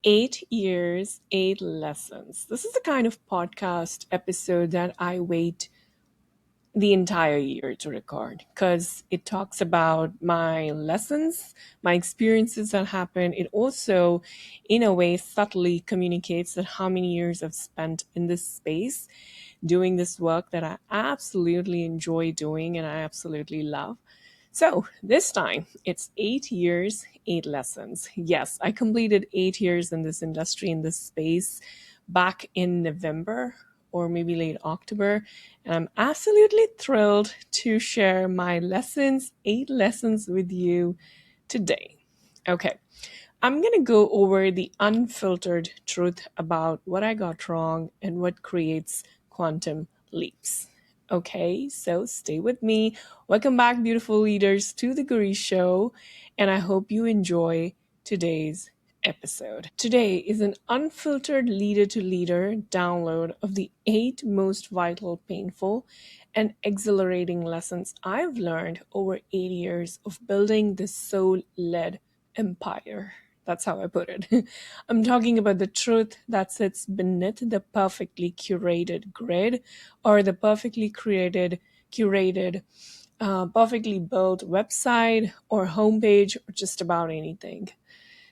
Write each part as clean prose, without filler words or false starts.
8 years, 8 lessons. This is the kind of podcast episode that I wait the entire year to record because it talks about my lessons, my experiences that happened. It also, in a way, subtly communicates that how many years I've spent in this space doing this work that I absolutely enjoy doing and I absolutely love. So this time it's 8 years, 8 lessons. Yes, I completed 8 years in this industry, in this space back in November or maybe late October. And I'm absolutely thrilled to share my lessons, 8 lessons with you today. Okay. I'm going to go over the unfiltered truth about what I got wrong and what creates quantum leaps. Okay, so stay with me. Welcome back, beautiful leaders, to the Guri Show, and I hope you enjoy today's episode. Today is an unfiltered leader to leader download of the 8 most vital, painful, and exhilarating lessons I've learned over 8 years of building this soul led empire. That's how I put it. I'm talking about the truth that sits beneath the perfectly curated grid or the curated, perfectly built website or homepage or just about anything.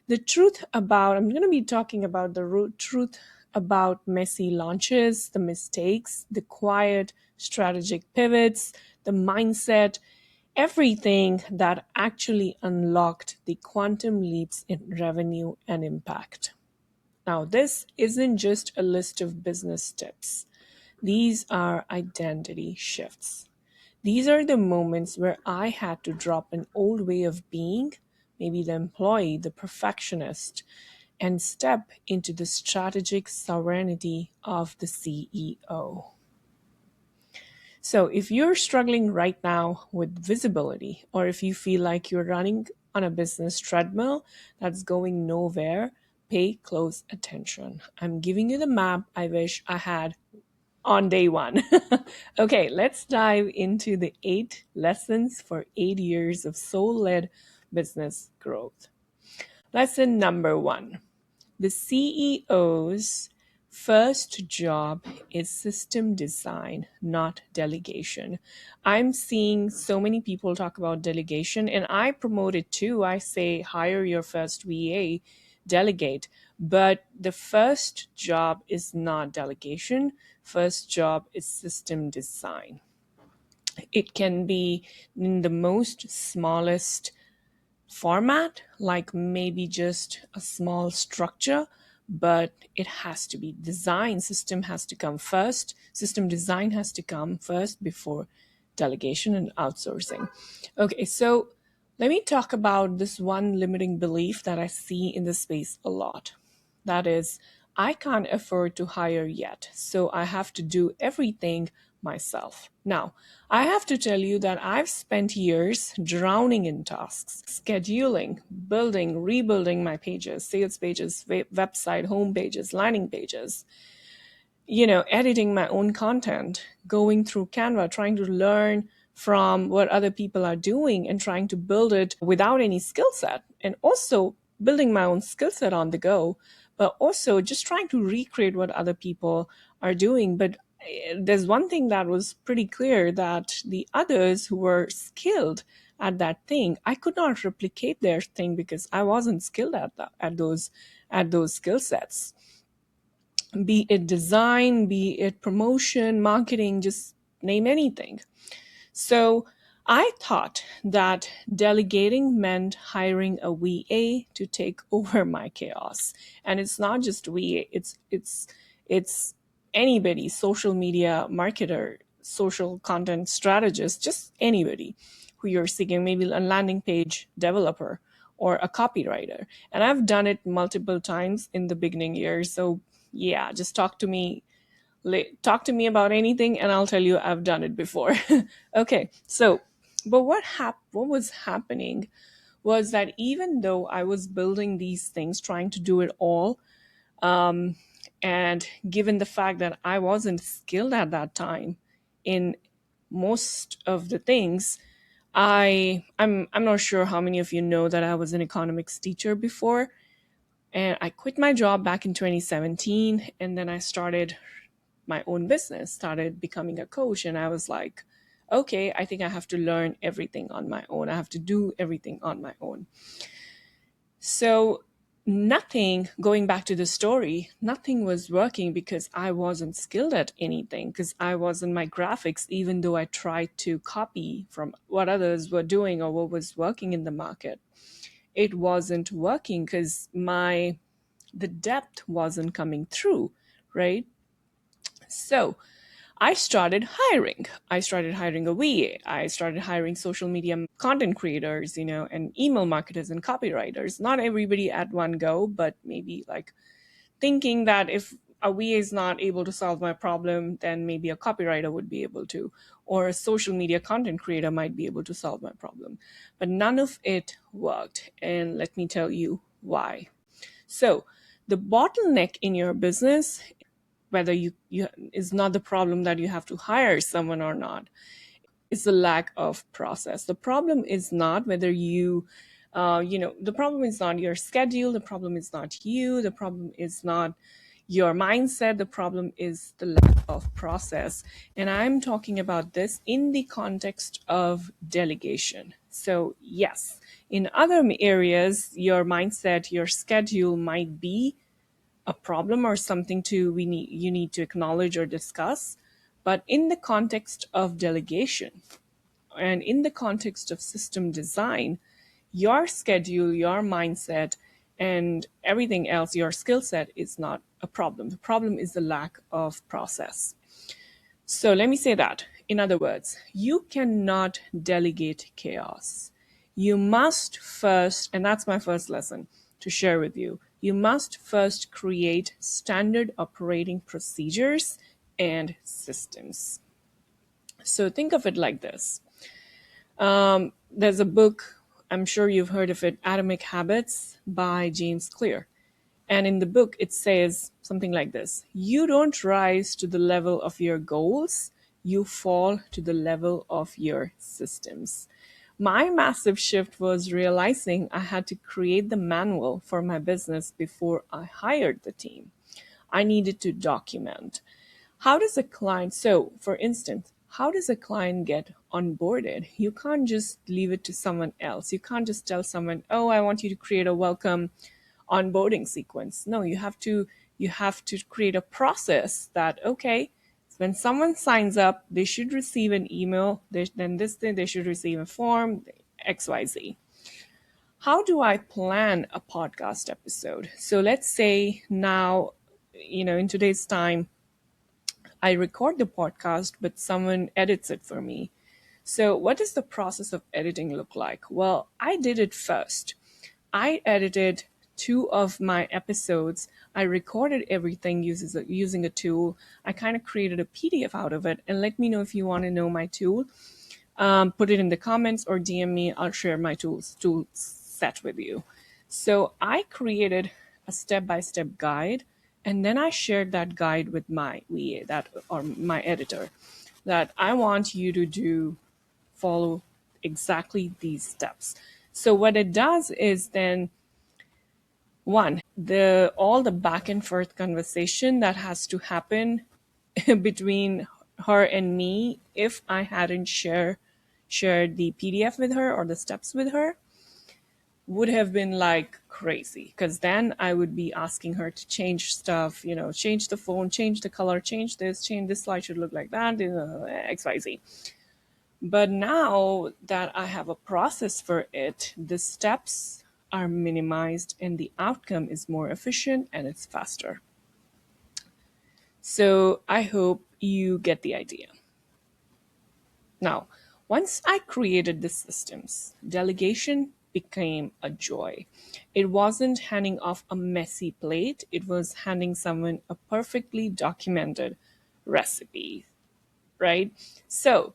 I'm going to be talking about the truth about messy launches, the mistakes, the quiet strategic pivots, the mindset, everything that actually unlocked the quantum leaps in revenue and impact. Now, this isn't just a list of business tips. These are identity shifts. These are the moments where I had to drop an old way of being, maybe the employee, the perfectionist, and step into the strategic sovereignty of the CEO. So, if you're struggling right now with visibility, or if you feel like you're running on a business treadmill that's going nowhere, pay close attention. I'm giving you the map I wish I had on day one. Okay, let's dive into the 8 lessons for 8 years of soul led business growth. Lesson number one: the CEO's first job is system design, not delegation. I'm seeing so many people talk about delegation, and I promote it too. I say, hire your first VA, delegate. But the first job is not delegation, first job is system design. It can be in the most smallest format, like maybe just a small structure, but it has to be design. System has to come first. System design has to come first before delegation and outsourcing. Okay, so let me talk about this one limiting belief that I see in the space a lot. That is, I can't afford to hire yet, so I have to do everything myself. Now, I have to tell you that I've spent years drowning in tasks, scheduling, building, rebuilding my pages, sales pages, website, home pages, landing pages, editing my own content, going through Canva, trying to learn from what other people are doing and trying to build it without any skill set. And also building my own skill set on the go, but also just trying to recreate what other people are doing. But there's one thing that was pretty clear, that the others who were skilled at that thing, I could not replicate their thing because I wasn't skilled at those skill sets, be it design, be it promotion, marketing, just name anything. So I thought that delegating meant hiring a VA to take over my chaos. And it's not just VA, it's anybody, social media marketer, social content strategist, just anybody who you're seeking, maybe a landing page developer or a copywriter. And I've done it multiple times in the beginning years. So yeah, just talk to me about anything and I'll tell you I've done it before. Okay, so but what was happening was that even though I was building these things, trying to do it all, and given the fact that I wasn't skilled at that time in most of the things, I'm not sure how many of you know that I was an economics teacher before. And I quit my job back in 2017, and then I started my own business, started becoming a coach. And I was like, okay, I think I have to learn everything on my own. I have to do everything on my own. So, nothing, going back to the story, nothing was working because I wasn't skilled at anything, because I wasn't my graphics, even though I tried to copy from what others were doing or what was working in the market. It wasn't working because the depth wasn't coming through, right? So I started hiring. I started hiring a VA. I started hiring social media content creators, and email marketers and copywriters. Not everybody at one go, but maybe like thinking that if a VA is not able to solve my problem, then maybe a copywriter would be able to, or a social media content creator might be able to solve my problem. But none of it worked. And let me tell you why. So, the bottleneck in your business, whether you is not the problem that you have to hire someone or not, it's the lack of process. The problem is not whether the problem is not your schedule. The problem is not you. The problem is not your mindset. The problem is the lack of process. And I'm talking about this in the context of delegation. So, yes, in other areas, your mindset, your schedule might be a problem or something you need to acknowledge or discuss. But in the context of delegation, and in the context of system design, your schedule, your mindset, and everything else, your skill set is not a problem. The problem is the lack of process. So let me say that. In other words, you cannot delegate chaos. You must first, and that's my first lesson to share with you, you must first create standard operating procedures and systems. So think of it like this. There's a book, I'm sure you've heard of it, Atomic Habits by James Clear. And in the book, it says something like this: you don't rise to the level of your goals, you fall to the level of your systems. My massive shift was realizing I had to create the manual for my business before I hired the team. I needed to document. How does a client, so for instance, how does a client get onboarded? You can't just leave it to someone else. You can't just tell someone, "Oh, I want you to create a welcome onboarding sequence." No, you have to create a process that, okay, when someone signs up, they should receive an email, then this thing, they should receive a form, XYZ. How do I plan a podcast episode? So let's say now, in today's time, I record the podcast, but someone edits it for me. So, what does the process of editing look like? Well, I did it first. I edited two of my episodes. I recorded everything using a tool. I kind of created a PDF out of it. And let me know if you want to know my tool. Put it in the comments or DM me. I'll share my tool set with you. So I created a step-by-step guide, and then I shared that guide with my VA, or my editor, that I want you to follow exactly these steps. So what it does is then, one, the all the back and forth conversation that has to happen between her and me, if I hadn't shared the PDF with her or the steps with her, would have been like crazy, because then I would be asking her to change stuff, change the phone, change the color, change this slide should look like that, XYZ. But now that I have a process for it, the steps are minimized and the outcome is more efficient and it's faster. So I hope you get the idea. Now, once I created the systems, delegation became a joy. It wasn't handing off a messy plate, it was handing someone a perfectly documented recipe, right? So,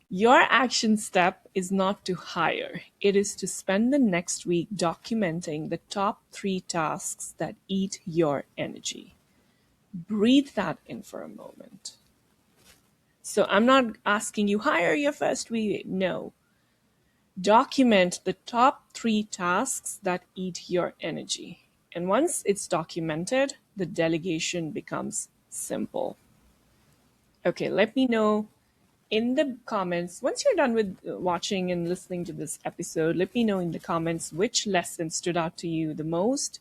your action step is not to hire, it is to spend the next week documenting the top 3 tasks that eat your energy. Breathe that in for a moment. So I'm not asking you hire your first week. No. Document the top 3 tasks that eat your energy. And once it's documented, the delegation becomes simple. Okay, let me know in the comments, once you're done with watching and listening to this episode, let me know in the comments which lesson stood out to you the most,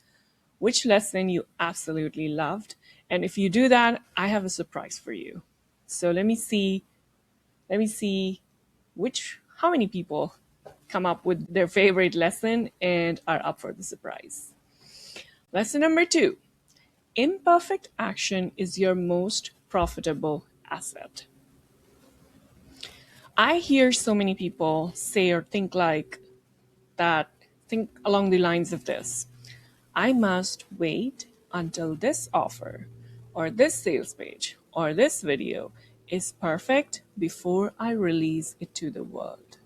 which lesson you absolutely loved. And if you do that, I have a surprise for you. So let me see which how many people come up with their favorite lesson and are up for the surprise. Lesson number 2. Imperfect action is your most profitable asset. I hear so many people say or think like that, think along the lines of this: I must wait until this offer or this sales page or this video is perfect before I release it to the world.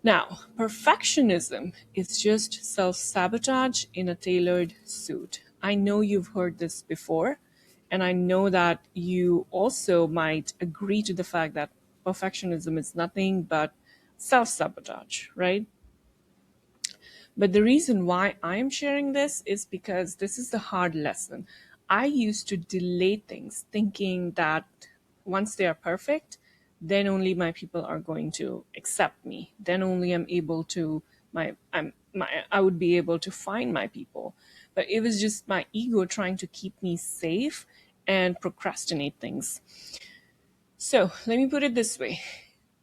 Now, perfectionism is just self sabotage in a tailored suit. I know you've heard this before, and I know that you also might agree to the fact that perfectionism is nothing but self sabotage, right? But the reason why I'm sharing this is because this is the hard lesson. I used to delay things thinking that once they are perfect, then only my people are going to accept me. Then only I would be able to find my people. But it was just my ego trying to keep me safe and procrastinate things. So let me put it this way: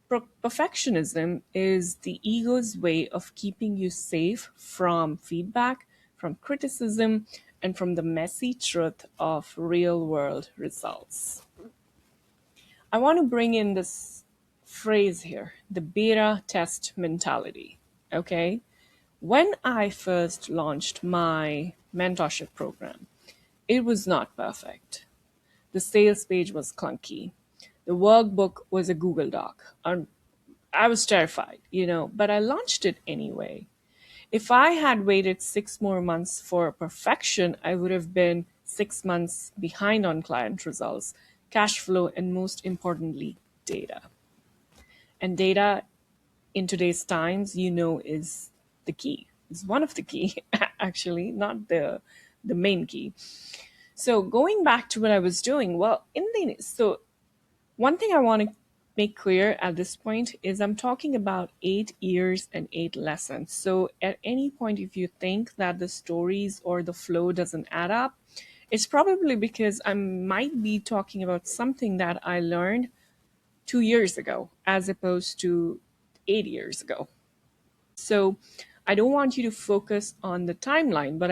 perfectionism is the ego's way of keeping you safe from feedback, from criticism, and from the messy truth of real world results. I want to bring in this phrase here, the beta test mentality. Okay? When I first launched my mentorship program, it was not perfect. The sales page was clunky. The workbook was a Google Doc. I was terrified, but I launched it anyway. If I had waited 6 more months for perfection, I would have been 6 months behind on client results, cash flow, and most importantly, data. And data in today's times, is the key. It's one of the key, actually, not the main key. So going back to what I was doing, well, one thing I want to make clear at this point is I'm talking about 8 years and 8 lessons. So at any point, if you think that the stories or the flow doesn't add up, it's probably because I might be talking about something that I learned 2 years ago as opposed to 8 years ago. So I don't want you to focus on the timeline, but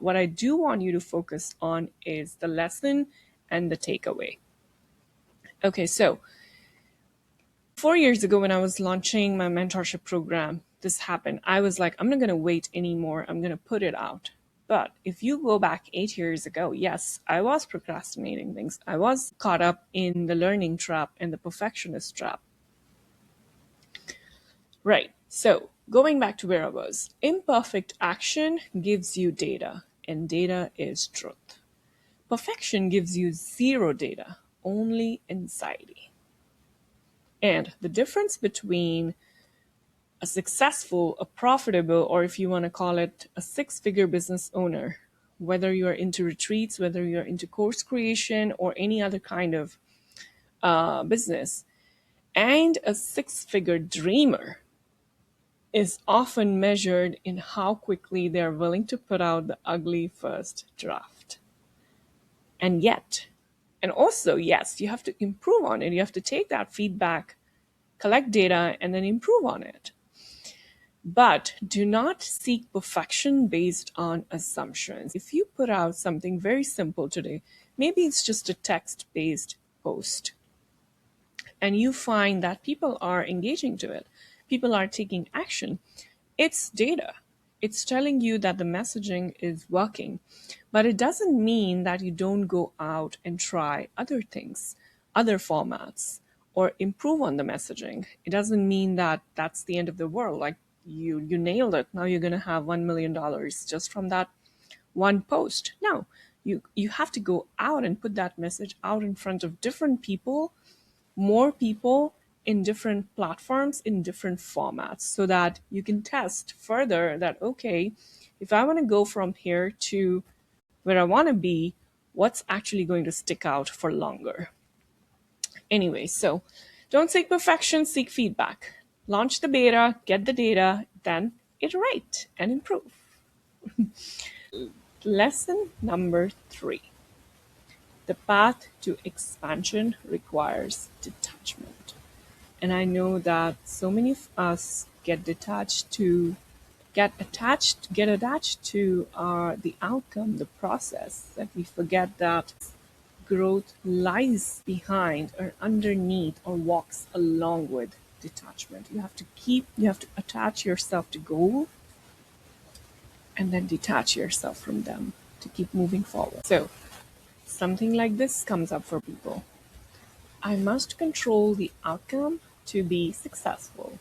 what I do want you to focus on is the lesson and the takeaway. Okay, so 4 years ago, when I was launching my mentorship program, this happened. I was like, I'm not going to wait anymore. I'm going to put it out. But if you go back 8 years ago, yes, I was procrastinating things. I was caught up in the learning trap and the perfectionist trap. Right. So going back to where I was, imperfect action gives you data, and data is truth. Perfection gives you zero data, only anxiety. And the difference between a successful, a profitable, or if you want to call it a 6-figure business owner, whether you're into retreats, whether you're into course creation or any other kind of business, and a 6-figure dreamer is often measured in how quickly they're willing to put out the ugly first draft. And also, yes, you have to improve on it. You have to take that feedback, collect data, and then improve on it. But do not seek perfection based on assumptions. If you put out something very simple today, maybe it's just a text-based post, and you find that people are engaging to it, people are taking action, it's data. It's telling you that the messaging is working. But it doesn't mean that you don't go out and try other things, other formats, or improve on the messaging. It doesn't mean that that's the end of the world. Like you nailed it. Now you're going to have $1 million just from that one post. No, you have to go out and put that message out in front of different people, more people, in different platforms, in different formats, so that you can test further that, okay, If I want to go from here to where I want to be, what's actually going to stick out for longer? Anyway, so don't seek perfection, seek feedback. Launch the beta, get the data, then iterate and improve. Lesson number 3: the path to expansion requires detachment. And I know that so many of us get attached to the outcome, the process, that we forget that growth lies behind or underneath or walks along with detachment. You have to attach yourself to goal and then detach yourself from them to keep moving forward. So something like this comes up for people. I must control the outcome to be successful.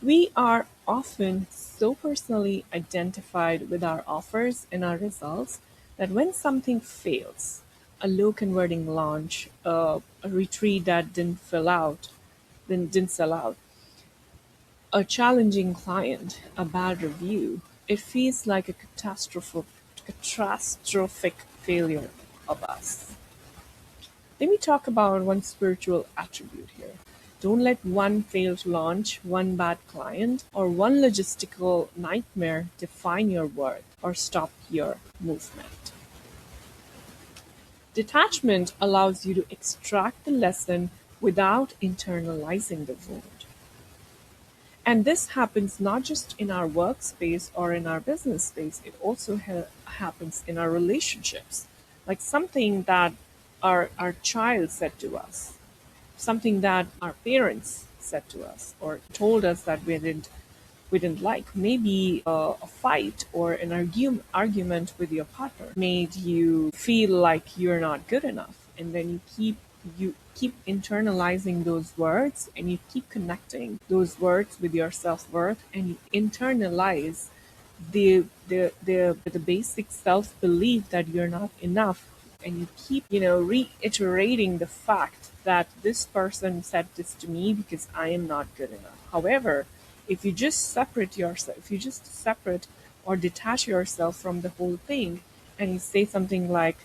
We are often so personally identified with our offers and our results that when something fails, a low converting launch, a retreat that didn't sell out, a challenging client, a bad review, it feels like a catastrophic failure of us. Let me talk about one spiritual attribute here. Don't let one failed launch, one bad client, or one logistical nightmare define your worth or stop your movement. Detachment allows you to extract the lesson without internalizing the wound. And this happens not just in our workspace or in our business space, it also happens in our relationships. Like something that our child said to us, something that our parents said to us or told us that we didn't like. Maybe a fight or an argument with your partner made you feel like you're not good enough, and then you keep internalizing those words and you keep connecting those words with your self-worth, and you internalize the basic self-belief that you're not enough, and you keep reiterating the fact that this person said this to me because I am not good enough. However, if you just separate or detach yourself from the whole thing, and you say something like,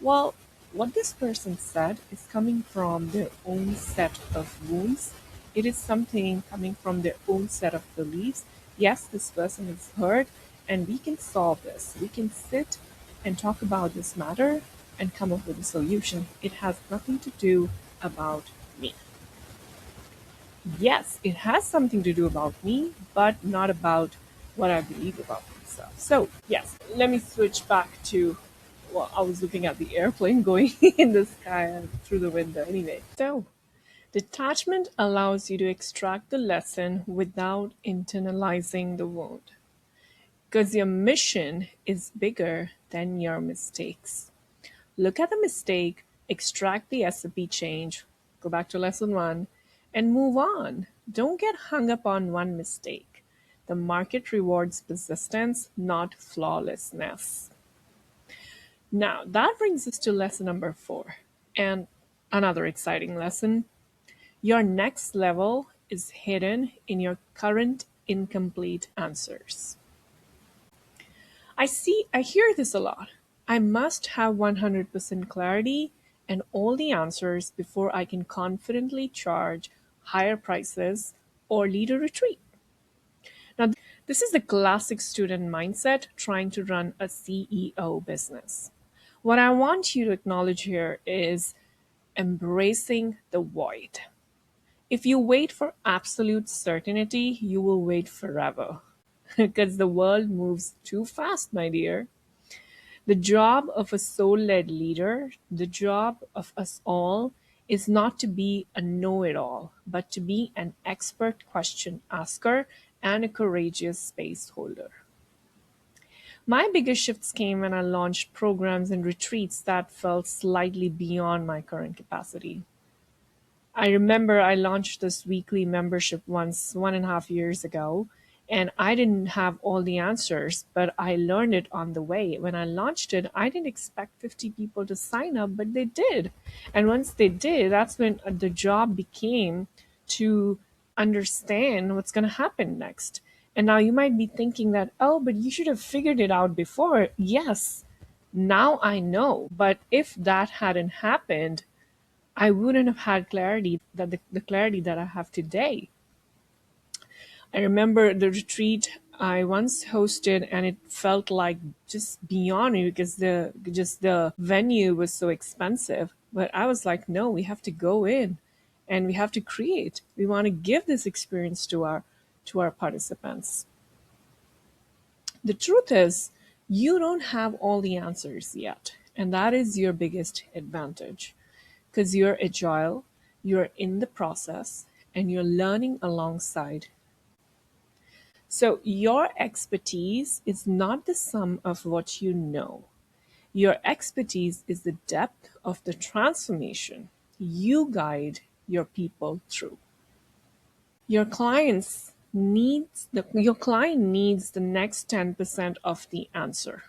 well, what this person said is coming from their own set of wounds. It is something coming from their own set of beliefs. Yes, this person is hurt, and we can solve this. We can sit and talk about this matter and come up with a solution. It has nothing to do about me. Yes, it has something to do about me, but not about what I believe about myself. So, yes, let me switch back to, well, I was looking at the airplane going in the sky and through the window. Anyway, so detachment allows you to extract the lesson without internalizing the wound, because your mission is bigger than your mistakes. Look at the mistake, extract the SOP change, go back to lesson 1, and move on. Don't get hung up on one mistake. The market rewards persistence, not flawlessness. Now, that brings us to lesson number 4, and another exciting lesson. Your next level is hidden in your current incomplete answers. I hear this a lot. I must have 100% clarity and all the answers before I can confidently charge higher prices or lead a retreat. Now, this is the classic student mindset trying to run a CEO business. What I want you to acknowledge here is embracing the void. If you wait for absolute certainty, you will wait forever because the world moves too fast, my dear. The job of a soul led leader, the job of us all, is not to be a know it all, but to be an expert question asker and a courageous space holder. My biggest shifts came when I launched programs and retreats that felt slightly beyond my current capacity. I remember I launched this weekly membership once, 1.5 years ago, and I didn't have all the answers, but I learned it on the way. When I launched it, I didn't expect 50 people to sign up, but they did. And once they did, that's when the job became to understand what's going to happen next. And now you might be thinking that, oh, but you should have figured it out before. Yes, now I know. But if that hadn't happened, I wouldn't have had clarity, that the clarity that I have today. I remember the retreat I once hosted, and it felt like just beyond me because the venue was so expensive. But I was like, no, we have to go in and we have to create. We want to give this experience to our participants. The truth is, you don't have all the answers yet, and that is your biggest advantage because you're agile, you're in the process, and you're learning alongside. So, your expertise is not the sum of what you know. Your expertise is the depth of the transformation you guide your people through. Your client needs the next 10% of the answer,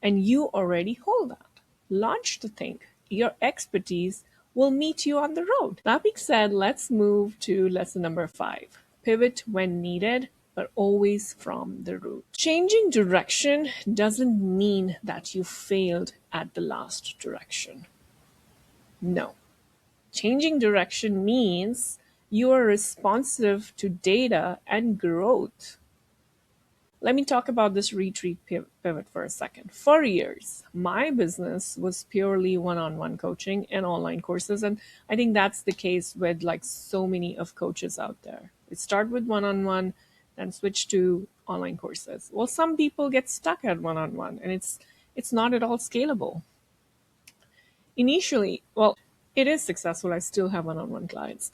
and you already hold that. Launch the thing. Your expertise will meet you on the road. That being said, let's move to lesson number 5. Pivot when needed, but always from the root. Changing direction doesn't mean that you failed at the last direction. No. Changing direction means you are responsive to data and growth. Let me talk about this retreat pivot for a second. For years, my business was purely one-on-one coaching and online courses, and I think that's the case with like so many of coaches out there. We start with one-on-one, then switch to online courses. Well, some people get stuck at one-on-one, and it's not at all scalable. Initially, well, it is successful. I still have one-on-one clients.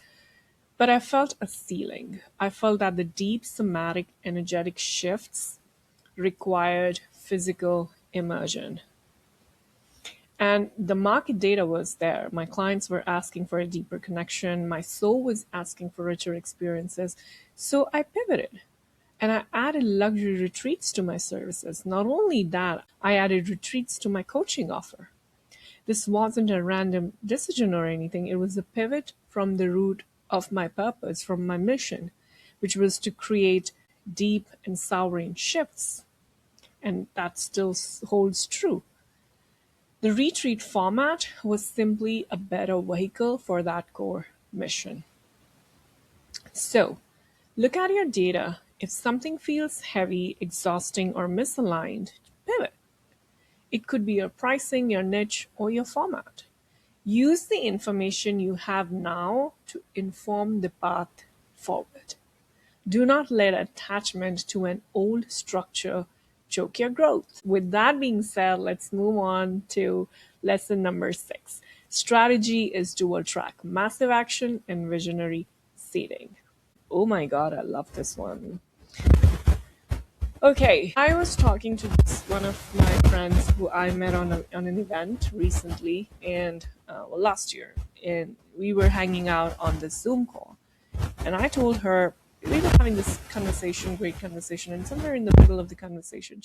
But I felt a ceiling. I felt that the deep somatic energetic shifts required physical immersion. And the market data was there. My clients were asking for a deeper connection. My soul was asking for richer experiences. So I pivoted and I added luxury retreats to my services. Not only that, I added retreats to my coaching offer. This wasn't a random decision or anything. It was a pivot from the root of my purpose, from my mission, which was to create deep and sovereign shifts. And that still holds true. The retreat format was simply a better vehicle for that core mission. So, look at your data. If something feels heavy, exhausting, or misaligned, pivot. It could be your pricing, your niche, or your format. Use the information you have now to inform the path forward. Do not let attachment to an old structure choke your growth. With that being said, let's move on to lesson number 6. Strategy is dual track, massive action and visionary seeding. Oh my god, I love this one. Okay, I was talking to one of my friends who I met on an event recently, and last year, and we were hanging out on this Zoom call. And I told her, we were having this conversation, great conversation, and somewhere in the middle of the conversation,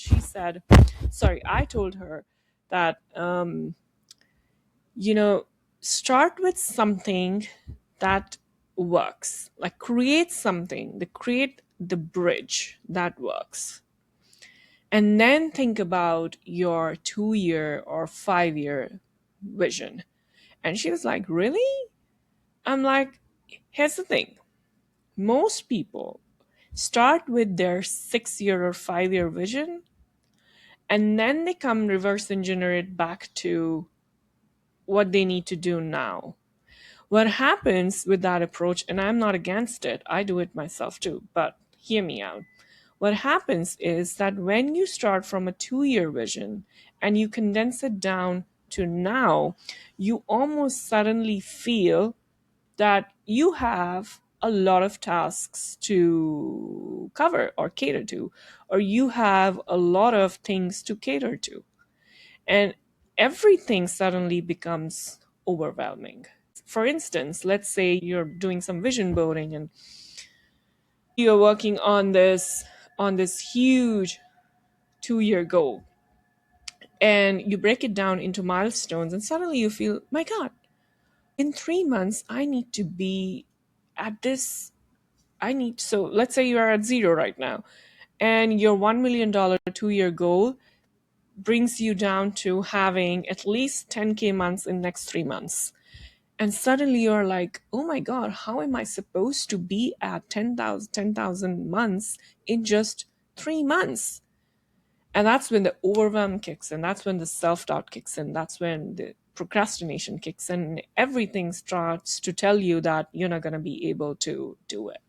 I told her that, you know, start with something that works, like create the bridge that works. And then think about your 2 year or 5 year vision. And she was like, really? I'm like, here's the thing. Most people start with their 6 year or 5 year vision, and then they come reverse engineer it back to what they need to do now. What happens with that approach, and I'm not against it, I do it myself too, but hear me out. What happens is that when you start from a 2 year vision and you condense it down to now, you almost suddenly feel that you have a lot of tasks to cover or cater to, or you have a lot of things to cater to. And everything suddenly becomes overwhelming. For instance, let's say you're doing some vision boarding and you're working on this huge 2 year goal, and you break it down into milestones, and suddenly you feel, my god, in 3 months I need to be at this. So let's say you are at 0 right now, and your $1 million 2 year goal brings you down to having at least 10K months in next 3 months. And suddenly you're like, oh my God, how am I supposed to be at 10,000 months in just 3 months? And that's when the overwhelm kicks in. That's when the self doubt kicks in. That's when the procrastination kicks in. And everything starts to tell you that you're not going to be able to do it.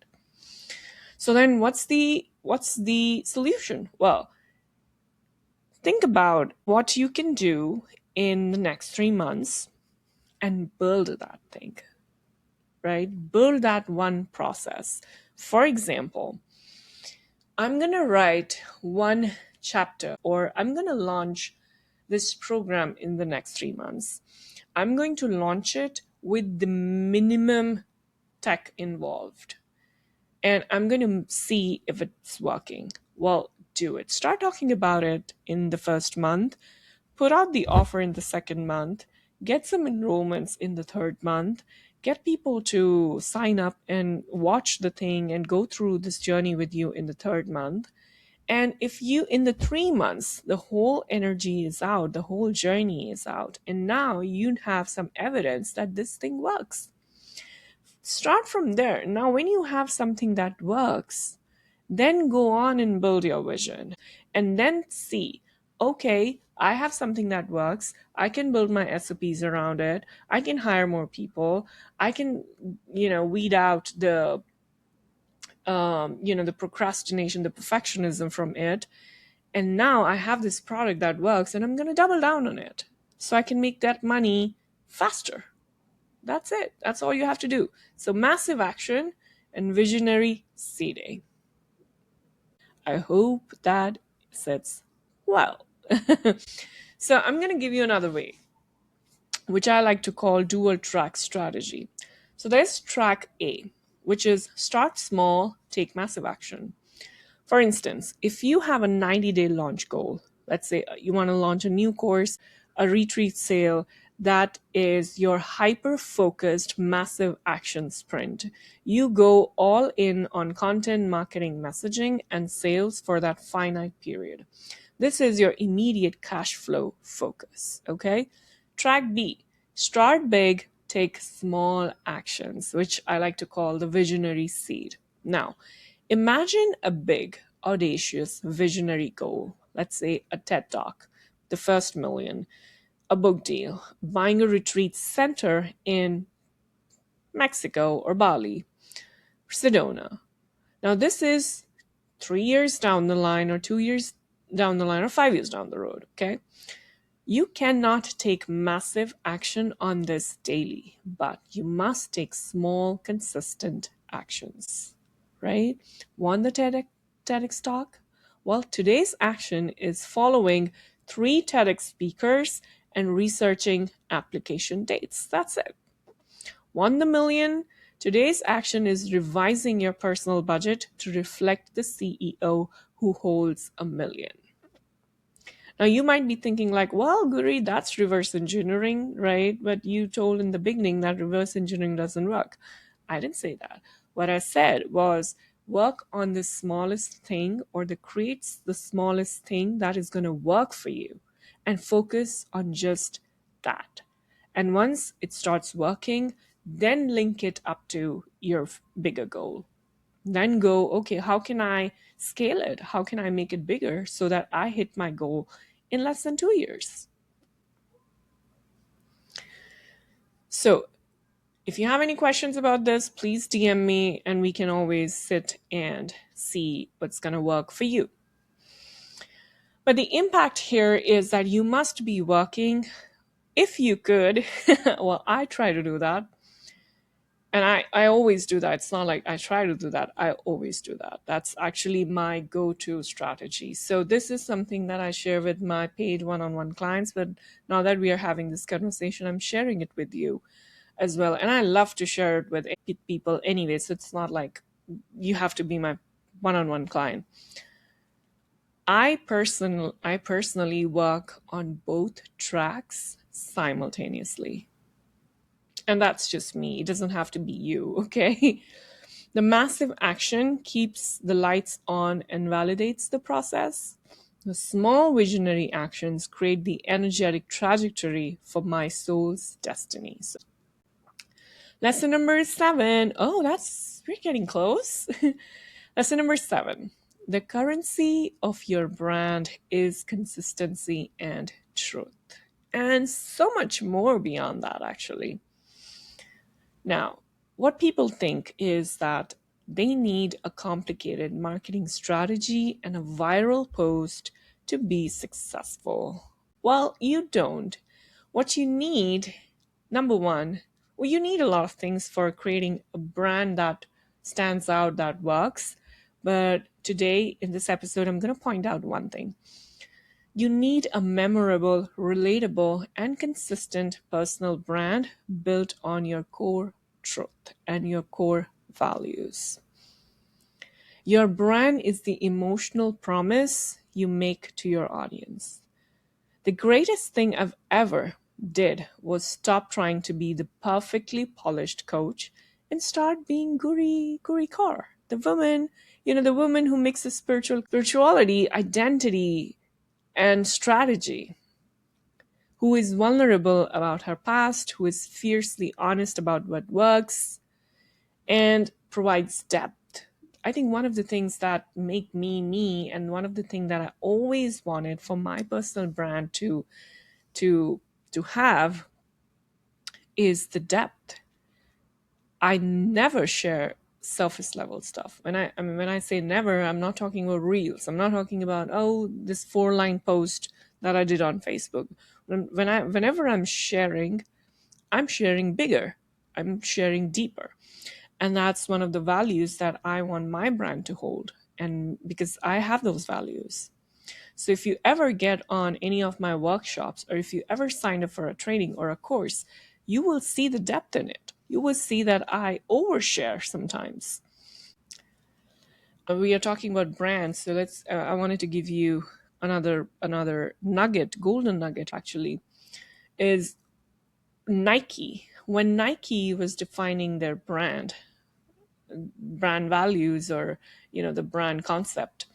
So then what's the solution? Well, think about what you can do in the next 3 months and build that thing, right? Build that one process. For example, I'm going to write one chapter, or I'm going to launch this program in the next 3 months. I'm going to launch it with the minimum tech involved, and I'm going to see if it's working. Well, do it. Start talking about it in the first month. Put out the offer in the second month. Get some enrollments in the third month. Get people to sign up and watch the thing and go through this journey with you in the third month. And if you, in the 3 months, the whole energy is out, the whole journey is out, and now you have some evidence that this thing works. Start from there. Now, when you have something that works, then go on and build your vision and then see, okay, I have something that works. I can build my SOPs around it. I can hire more people. I can, weed out the procrastination, the perfectionism from it. And now I have this product that works and I'm going to double down on it so I can make that money faster. That's it. That's all you have to do. So massive action and visionary seeding. I hope that sits well. So I'm going to give you another way, which I like to call dual track strategy. So there's track A, which is start small, take massive action. For instance, if you have a 90-day launch goal, let's say you want to launch a new course, a retreat sale, that is your hyper focused massive action sprint. You go all in on content, marketing, messaging, and sales for that finite period. This is your immediate cash flow focus, okay? Track B, start big, take small actions, which I like to call the visionary seed. Now, imagine a big, audacious, visionary goal. Let's say a TED Talk, the first million, a book deal, buying a retreat center in Mexico or Bali, Sedona. Now, this is 3 years down the line, or 2 years down the line, or 5 years down the road, okay? You cannot take massive action on this daily, but you must take small, consistent actions, right? Won the TEDx talk? Well, today's action is following 3 TEDx speakers and researching application dates. That's it. Won the million? Today's action is revising your personal budget to reflect the CEO who holds a million. Now, you might be thinking, like, well, Guri, that's reverse engineering, right? But you told in the beginning that reverse engineering doesn't work. I didn't say that. What I said was work on the smallest thing, or the creates the smallest thing that is going to work for you, and focus on just that. And once it starts working, then link it up to your bigger goal. Then go, okay, how can I scale it? How can I make it bigger so that I hit my goal in less than 2 years? So if you have any questions about this, please DM me and we can always sit and see what's going to work for you. But the impact here is that you must be working, if you could, well, I try to do that. And I always do that. It's not like I try to do that. I always do that. That's actually my go-to strategy. So this is something that I share with my paid one-on-one clients. But now that we are having this conversation, I'm sharing it with you as well. And I love to share it with people anyway. So it's not like you have to be my one-on-one client. I personally work on both tracks simultaneously. And that's just me. It doesn't have to be you, okay? The massive action keeps the lights on and validates the process. The small visionary actions create the energetic trajectory for my soul's destiny. So, lesson number 7. Oh, we're getting close. Lesson number 7. The currency of your brand is consistency and truth. And so much more beyond that, actually. Now, what people think is that they need a complicated marketing strategy and a viral post to be successful. Well, you don't. What you need, number one, well, you need a lot of things for creating a brand that stands out, that works. But today, in this episode, I'm going to point out one thing. You need a memorable, relatable, and consistent personal brand built on your core truth and your core values. Your brand is the emotional promise you make to your audience. The greatest thing I've ever did was stop trying to be the perfectly polished coach and start being Guri Kaur, the woman who mixes spirituality, identity, and strategy, who is vulnerable about her past, who is fiercely honest about what works, and provides depth. I think one of the things that make me me, and one of the things that I always wanted for my personal brand to to have, is the depth. I never share surface level stuff. When I say never, I'm not talking about reels. I'm not talking about, oh, this 4-line post that I did on Facebook. Whenever I'm sharing bigger. I'm sharing deeper. And that's one of the values that I want my brand to hold. And because I have those values. So if you ever get on any of my workshops, or if you ever sign up for a training or a course, you will see the depth in it. You will see that I overshare sometimes. We are talking about brands, so I wanted to give you another nugget, golden nugget actually, is Nike. When Nike was defining their brand values, or the brand concept,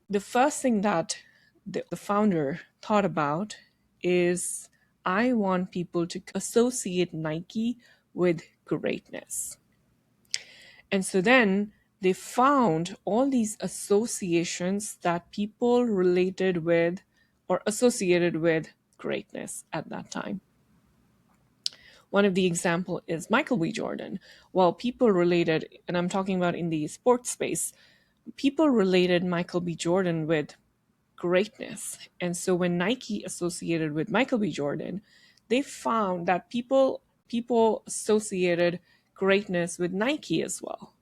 the first thing that the founder thought about is, I want people to associate Nike with greatness. And so then they found all these associations that people related with or associated with greatness at that time. One of the example is Michael B. Jordan. Well, people related, and I'm talking about in the sports space, people related Michael B. Jordan with greatness. And so when Nike associated with Michael B. Jordan, they found that people associated greatness with Nike as well.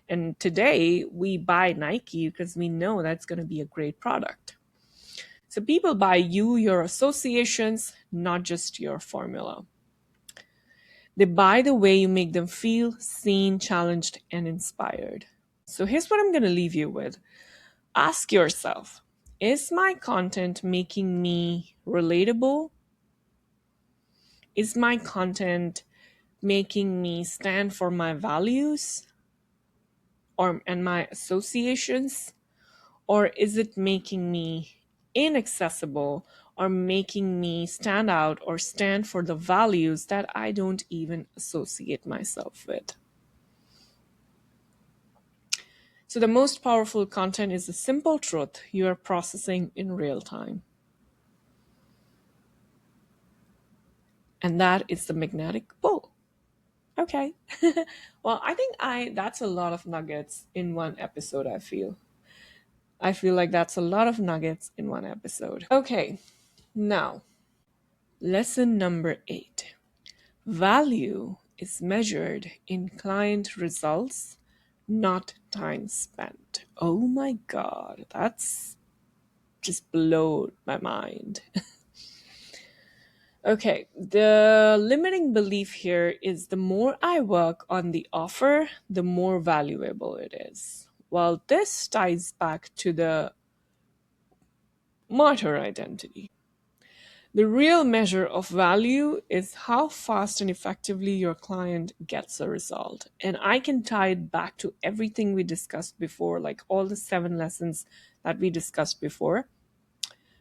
And today we buy Nike because we know that's going to be a great product. So people buy you, your associations, not just your formula. They buy the way you make them feel seen, challenged, and inspired. So here's what I'm going to leave you with. Ask yourself, is my content making me relatable? Is my content making me stand for my values and my associations? Or is it making me inaccessible, or making me stand out or stand for the values that I don't even associate myself with? So the most powerful content is the simple truth you are processing in real time. And that is the magnetic pull. Okay. Well, I think that's a lot of nuggets in one episode, I feel like that's a lot of nuggets in one episode. Okay. Now, lesson number 8. Value is measured in client results, not time spent. Oh my God, that's just blowed my mind. Okay, the limiting belief here is the more I work on the offer, the more valuable it is. Well, this ties back to the martyr identity. The real measure of value is how fast and effectively your client gets a result. And I can tie it back to everything we discussed before, like all the 7 lessons that we discussed before.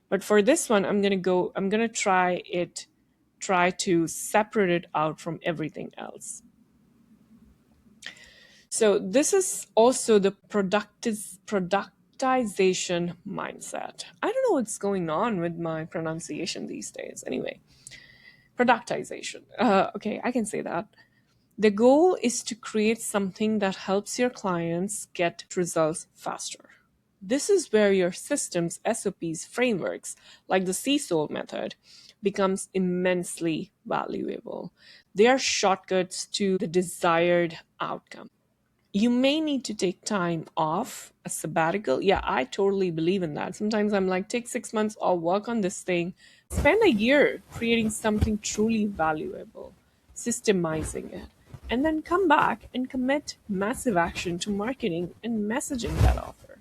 But for this one, I'm going to try to separate it out from everything else. So this is also the productization mindset. I don't know what's going on with my pronunciation these days. Anyway, productization. Okay, I can say that. The goal is to create something that helps your clients get results faster. This is where your systems, SOPs, frameworks, like the CSOL method, becomes immensely valuable. They are shortcuts to the desired outcome. You may need to take time off, a sabbatical. Yeah, I totally believe in that. Sometimes I'm like, take 6 months or work on this thing, spend a year creating something truly valuable, systemizing it, and then come back and commit massive action to marketing and messaging that offer.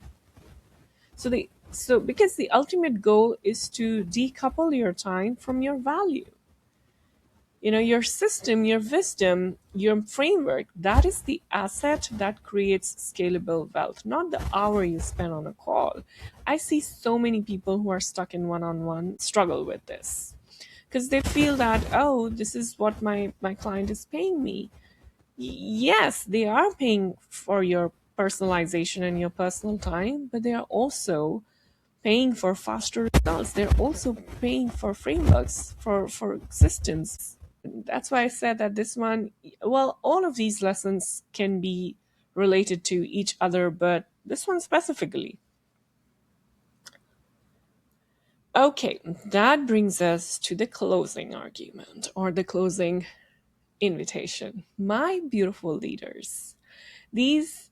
So because the ultimate goal is to decouple your time from your value. Your system, your wisdom, your framework, that is the asset that creates scalable wealth, not the hour you spend on a call. I see so many people who are stuck in one-on-one struggle with this because they feel that, oh, this is what my client is paying me. Yes, they are paying for your personalization and your personal time, but they are also paying for faster results. They're also paying for frameworks, for systems. That's why I said that this one, well, all of these lessons can be related to each other, but this one specifically. Okay, that brings us to the closing argument or the closing invitation. My beautiful leaders, these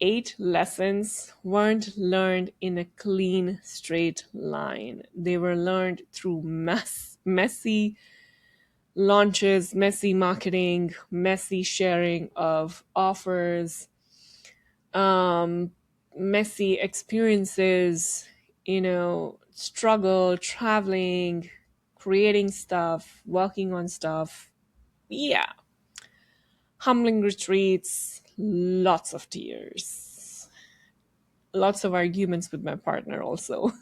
8 lessons weren't learned in a clean, straight line. They were learned through messy launches, messy marketing, messy sharing of offers, um, messy experiences, struggle, traveling, creating stuff, working on stuff. Yeah. Humbling retreats, lots of tears, lots of arguments with my partner also.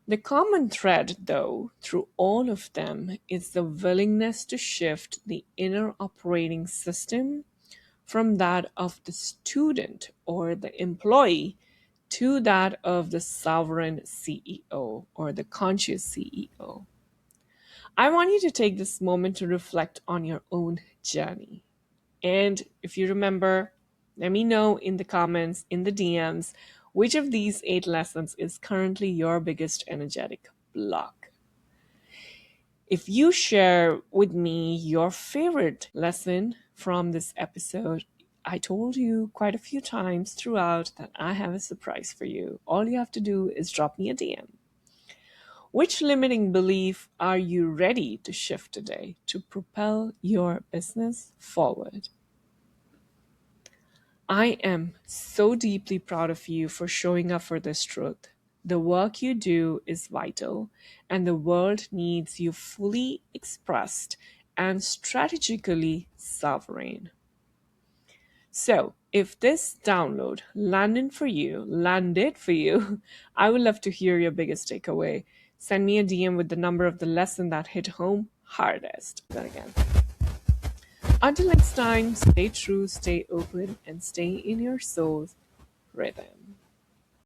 The common thread, though, through all of them is the willingness to shift the inner operating system from that of the student or the employee to that of the sovereign CEO or the conscious CEO. I want you to take this moment to reflect on your own journey. And if you remember, let me know in the comments, in the DMs, which of these 8 lessons is currently your biggest energetic block. If you share with me your favorite lesson from this episode, I told you quite a few times throughout that I have a surprise for you. All you have to do is drop me a DM. Which limiting belief are you ready to shift today to propel your business forward? I am so deeply proud of you for showing up for this truth. The work you do is vital, and the world needs you fully expressed and strategically sovereign. So, if this download landed for you, I would love to hear your biggest takeaway. Send me a DM with the number of the lesson that hit home hardest. Then again. Until next time, stay true, stay open, and stay in your soul's rhythm.